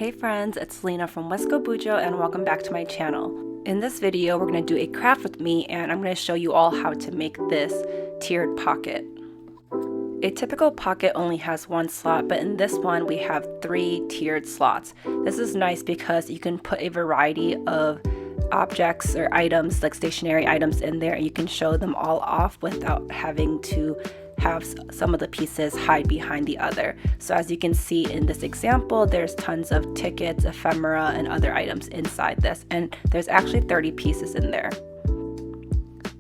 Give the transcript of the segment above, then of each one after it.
Hey friends, it's Lena from Wesco Bujo and welcome back to my channel. In this video, we're going to do a craft with me and I'm going to show you all how to make this tiered pocket. A typical pocket only has one slot, but in this one we have 3 tiered slots. This is nice because you can put a variety of objects or items, like stationary items in there, and you can show them all off without having to have some of the pieces hide behind the other. So as you can see in this example, there's tons of tickets, ephemera, and other items inside this, and there's actually 30 pieces in there.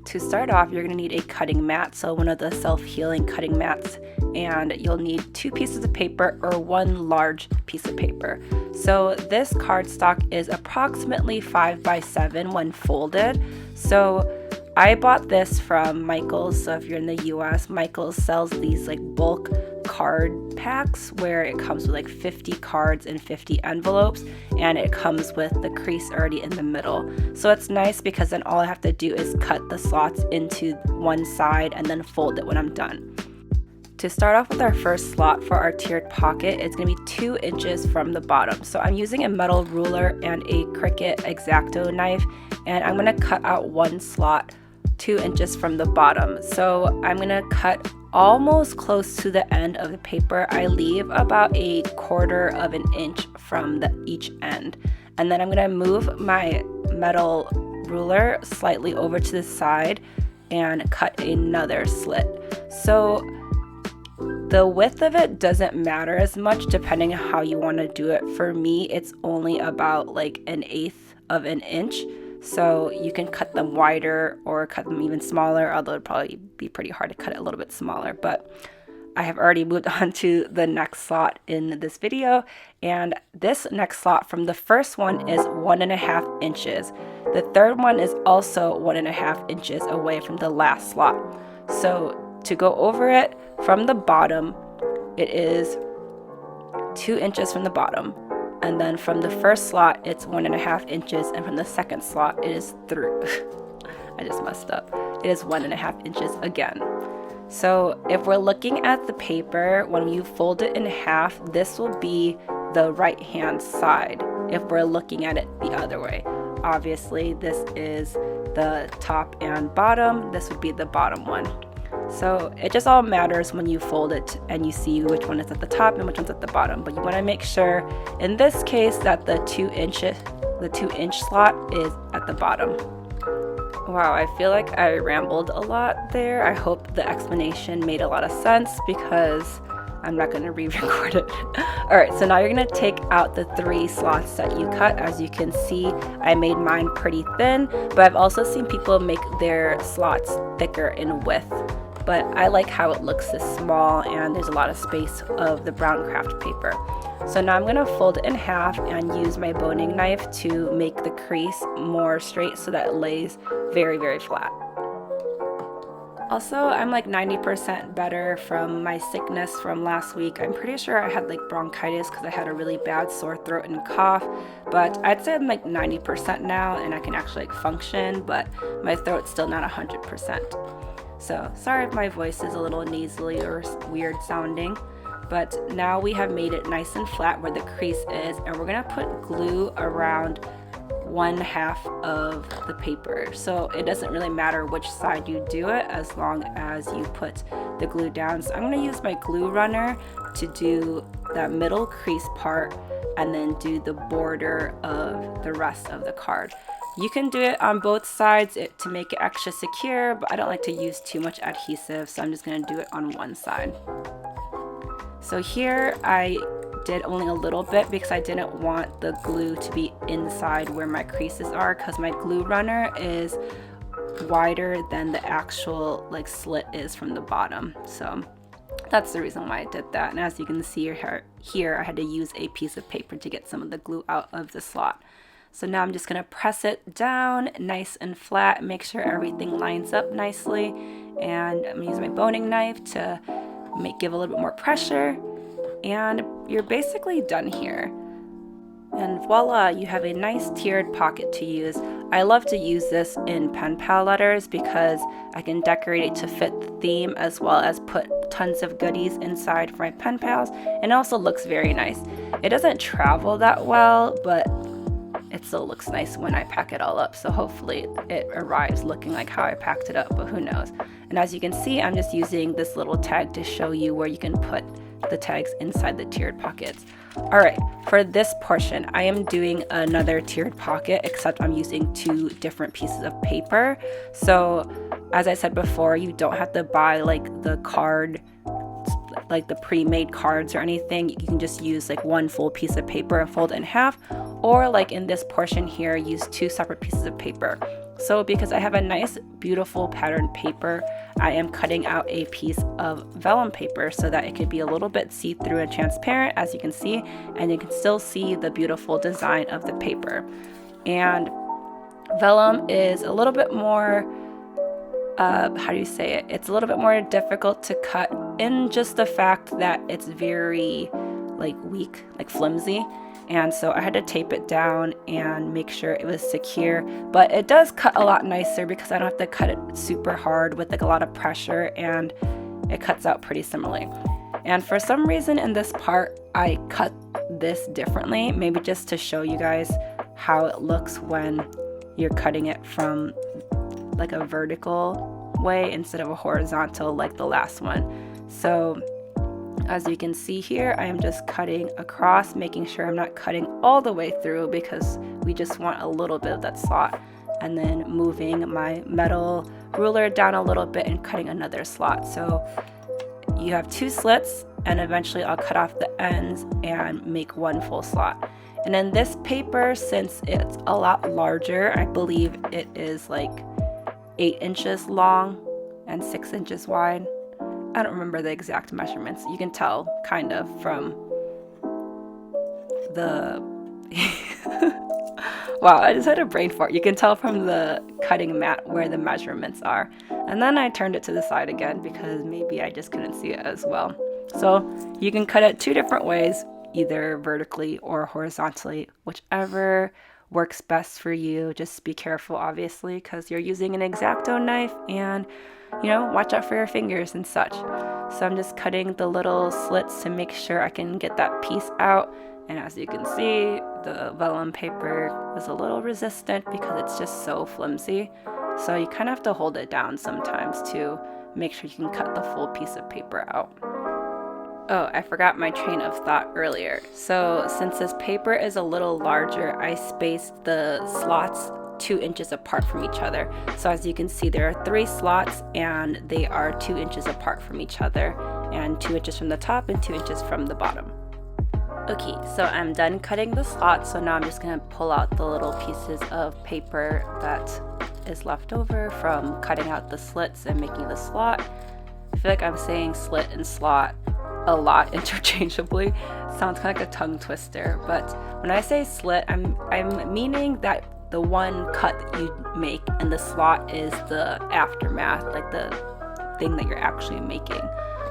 To start off, you're going to need a cutting mat, so one of the self-healing cutting mats, and you'll need 2 pieces of paper or 1 large piece of paper. So this cardstock is approximately 5 by 7 when folded. So I bought this from Michael's, so if you're in the US, Michael's sells these like bulk card packs where it comes with like 50 cards and 50 envelopes, and it comes with the crease already in the middle. So it's nice because then all I have to do is cut the slots into one side and then fold it when I'm done. To start off with our first slot for our tiered pocket, it's going to be 2 inches from the bottom. So I'm using a metal ruler and a Cricut X-acto knife, and I'm going to cut out one slot 2 inches from the bottom. So I'm going to cut almost close to the end of the paper. I leave about 1/4 of an inch from each end. And then I'm going to move my metal ruler slightly over to the side and cut another slit. So the width of it doesn't matter as much depending on how you want to do it. For me, it's only about like 1/8 of an inch. So you can cut them wider or cut them even smaller, although it'd probably be pretty hard to cut it a little bit smaller. But I have already moved on to the next slot in this video, and this next slot from the first one is 1.5 inches. The third one is also 1.5 inches away from the last slot. So to go over it from the bottom, it is 2 inches from the bottom. And then from the first slot, it's 1.5 inches, and from the second slot, it is I just messed up. It is 1.5 inches again. So if we're looking at the paper, when you fold it in half, this will be the right-hand side if we're looking at it the other way. Obviously, this is the top and bottom. This would be the bottom one. So it just all matters when you fold it and you see which one is at the top and which one's at the bottom. But you want to make sure in this case that the 2-inch slot is at the bottom. Wow, I feel like I rambled a lot there. I hope the explanation made a lot of sense because I'm not going to re-record it. Alright, so now you're going to take out the 3 slots that you cut. As you can see, I made mine pretty thin, but I've also seen people make their slots thicker in width. But I like how it looks this small and there's a lot of space of the brown craft paper. So now I'm going to fold it in half and use my boning knife to make the crease more straight so that it lays very, very flat. Also, I'm like 90% better from my sickness from last week. I'm pretty sure I had like bronchitis because I had a really bad sore throat and cough, but I'd say I'm like 90% now and I can actually like function, but my throat's still not 100%. So sorry if my voice is a little nasally or weird sounding, but now we have made it nice and flat where the crease is, and we're gonna put glue around 1/2 of the paper. So it doesn't really matter which side you do it as long as you put the glue down. So I'm gonna use my glue runner to do that middle crease part and then do the border of the rest of the card. You can do it on both sides to make it extra secure, but I don't like to use too much adhesive, so I'm just going to do it on one side. So here I did only a little bit because I didn't want the glue to be inside where my creases are, because my glue runner is wider than the actual like slit is from the bottom. So that's the reason why I did that. And as you can see here, I had to use a piece of paper to get some of the glue out of the slot. So now I'm just going to press it down nice and flat, make sure everything lines up nicely, and I'm going to use my boning knife to give a little bit more pressure, and you're basically done here. And voila, you have a nice tiered pocket to use. I love to use this in pen pal letters because I can decorate it to fit the theme as well as put tons of goodies inside for my pen pals, and it also looks very nice. It doesn't travel that well, but it still looks nice when I pack it all up, so hopefully it arrives looking like how I packed it up, but who knows. And as you can see, I'm just using this little tag to show you where you can put the tags inside the tiered pockets. Alright, for this portion, I am doing another tiered pocket, except I'm using 2 different pieces of paper. So, as I said before, you don't have to buy like the card, like the pre-made cards or anything. You can just use like 1 full piece of paper and fold it in half, or like in this portion here, use 2 separate pieces of paper. So because I have a nice beautiful patterned paper, I am cutting out a piece of vellum paper so that it could be a little bit see-through and transparent, as you can see, and you can still see the beautiful design of the paper. And vellum is a little bit more how do you say it? It's a little bit more difficult to cut in just the fact that it's very like weak, like flimsy. And so I had to tape it down and make sure it was secure, but it does cut a lot nicer because I don't have to cut it super hard with like a lot of pressure, and it cuts out pretty similarly. And for some reason in this part, I cut this differently, maybe just to show you guys how it looks when you're cutting it from like a vertical way instead of a horizontal like the last one. So as you can see here, I am just cutting across, making sure I'm not cutting all the way through because we just want a little bit of that slot, and then moving my metal ruler down a little bit and cutting another slot. So you have 2 slits, and eventually I'll cut off the ends and make 1 full slot. And then this paper, since it's a lot larger, I believe it is like 8 inches long and 6 inches wide. I don't remember the exact measurements. You can tell kind of from the wow, I just had a brain fart. You can tell from the cutting mat where the measurements are. And then I turned it to the side again because maybe I just couldn't see it as well. So you can cut it 2 different ways, either vertically or horizontally, whichever works best for you. Just be careful, obviously, because you're using an X-acto knife, and you know, watch out for your fingers and such. So I'm just cutting the little slits to make sure I can get that piece out. And as you can see, the vellum paper was a little resistant because it's just so flimsy. So you kind of have to hold it down sometimes to make sure you can cut the full piece of paper out. Oh, I forgot my train of thought earlier. So since this paper is a little larger, I spaced the slots 2 inches apart from each other. So as you can see, there are 3 slots and they are 2 inches apart from each other, and 2 inches from the top and 2 inches from the bottom. Okay, so I'm done cutting the slots, so now I'm just gonna pull out the little pieces of paper that is left over from cutting out the slits and making the slot. I feel like I'm saying slit and slot a lot interchangeably. Sounds kind of like a tongue twister, but when I say slit, I'm meaning that the one cut that you make and the slot is the aftermath, like the thing that you're actually making.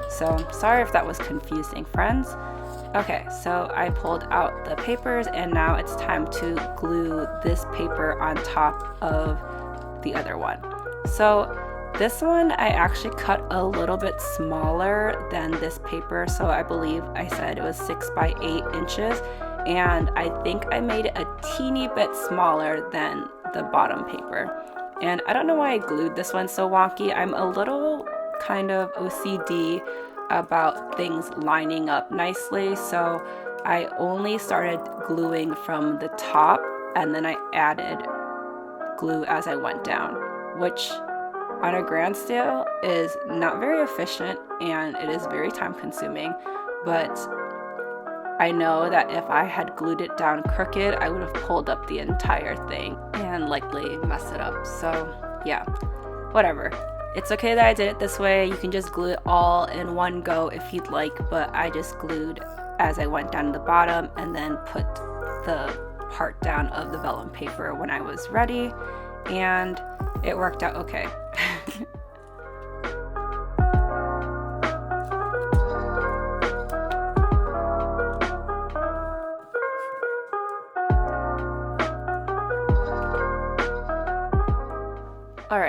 So sorry if that was confusing, friends. Okay, so I pulled out the papers and now it's time to glue this paper on top of the other one. So this one I actually cut a little bit smaller than this paper, so I believe I said it was 6 by 8 inches, and I think I made it a teeny bit smaller than the bottom paper. And I don't know why I glued this one so wonky. I'm a little kind of OCD about things lining up nicely, so I only started gluing from the top and then I added glue as I went down, which on a grand scale is not very efficient and it is very time consuming, but I know that if I had glued it down crooked, I would have pulled up the entire thing and likely messed it up. So yeah, whatever. It's okay that I did it this way. You can just glue it all in one go if you'd like, but I just glued as I went down to the bottom and then put the part down of the vellum paper when I was ready, and it worked out okay.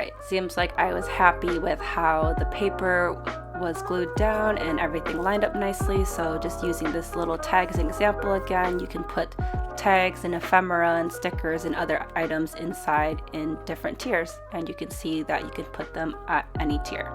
Alright, seems like I was happy with how the paper was glued down and everything lined up nicely, so just using this little tag as an example again, you can put tags and ephemera and stickers and other items inside in different tiers, and you can see that you can put them at any tier.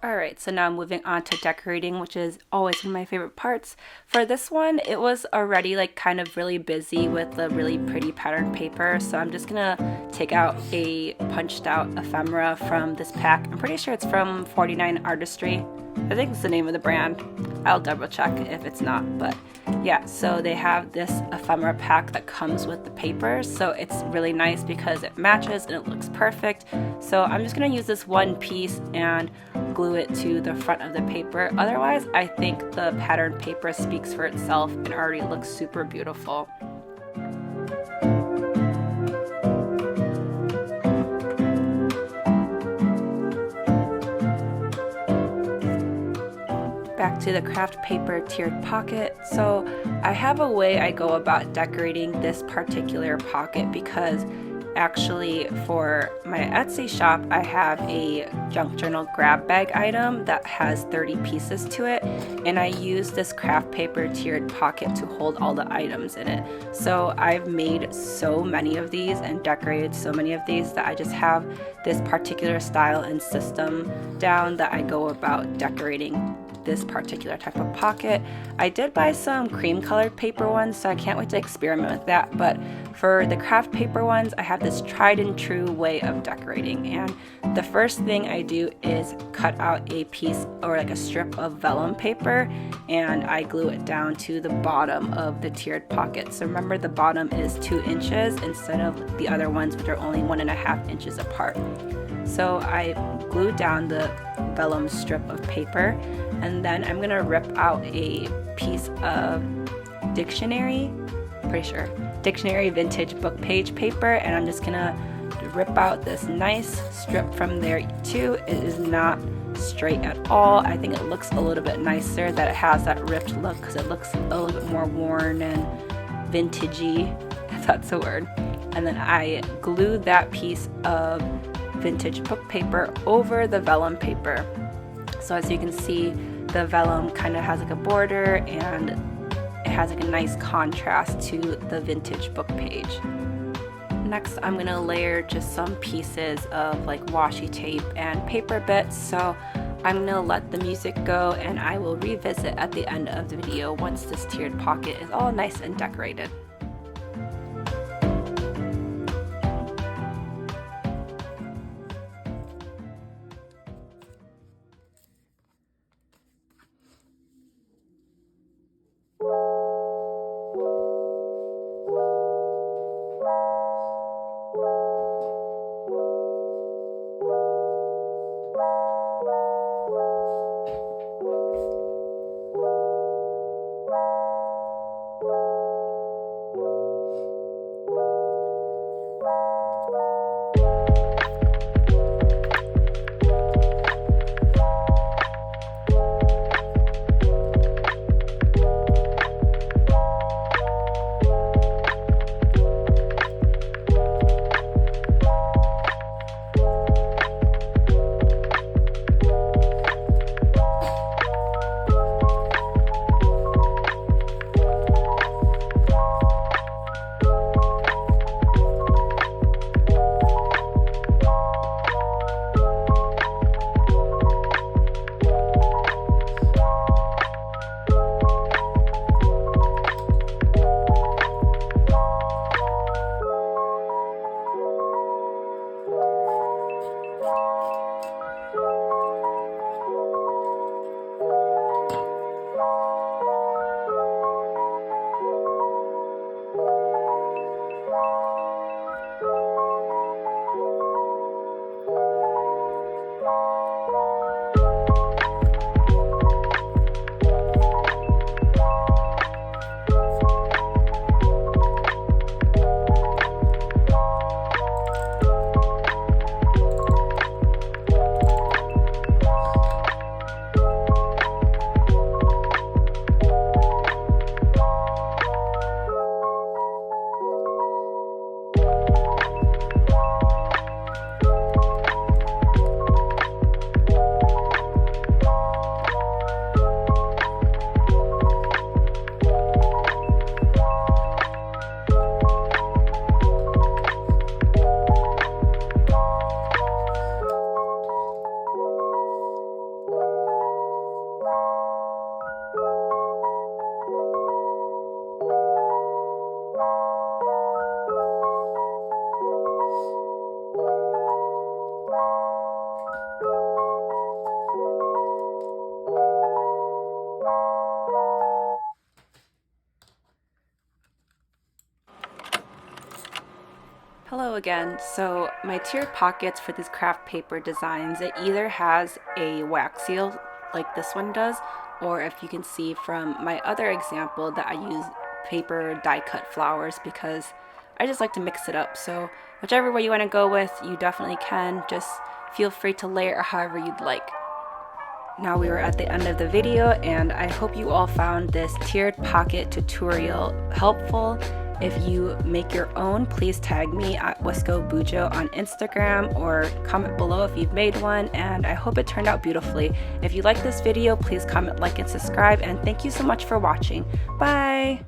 Alright, so now moving on to decorating, which is always one of my favorite parts. For this one, it was already like kind of really busy with the really pretty pattern paper, so I'm just gonna take out a punched out ephemera from this pack. I'm pretty sure it's from 49 Artistry. I think it's the name of the brand. I'll double check if it's not, but yeah, so they have this ephemera pack that comes with the paper, so it's really nice because it matches and it looks perfect. So I'm just gonna use this one piece and glue it to the front of the paper. Otherwise, I think the pattern paper speaks for itself and already looks super beautiful. Back to the craft paper tiered pocket. So I have a way I go about decorating this particular pocket because actually for my Etsy shop I have a junk journal grab bag item that has 30 pieces to it, and I use this craft paper tiered pocket to hold all the items in it. So I've made so many of these and decorated so many of these that I just have this particular style and system down that I go about decorating this particular type of pocket. I did buy some cream colored paper ones, so I can't wait to experiment with that, but for the craft paper ones I have this tried and true way of decorating, and the first thing I do is cut out a piece or like a strip of vellum paper and I glue it down to the bottom of the tiered pocket. So remember, the bottom is 2 inches instead of the other ones which are only 1.5 inches apart. So I glue down the vellum strip of paper, and then I'm gonna rip out a piece of dictionary vintage book page paper, and I'm just gonna rip out this nice strip from there too. It is not straight at all. I think it looks a little bit nicer that it has that ripped look because it looks a little bit more worn and vintagey, if that's a word. And then I glue that piece of vintage book paper over the vellum paper. So as you can see, the vellum kind of has like a border and it has like a nice contrast to the vintage book page. Next, I'm gonna layer just some pieces of like washi tape and paper bits. So I'm gonna let the music go and I will revisit at the end of the video once this tiered pocket is all nice and decorated. Hello again. So my tiered pockets for these craft paper designs, it either has a wax seal like this one does, or if you can see from my other example that I use paper die cut flowers because I just like to mix it up. So whichever way you want to go with, you definitely can. Just feel free to layer however you'd like. Now we are at the end of the video, and I hope you all found this tiered pocket tutorial helpful. If you make your own, please tag me at Wisco Bujo on Instagram or comment below if you've made one, and I hope it turned out beautifully. If you like this video, please comment, like, and subscribe, and thank you so much for watching. Bye!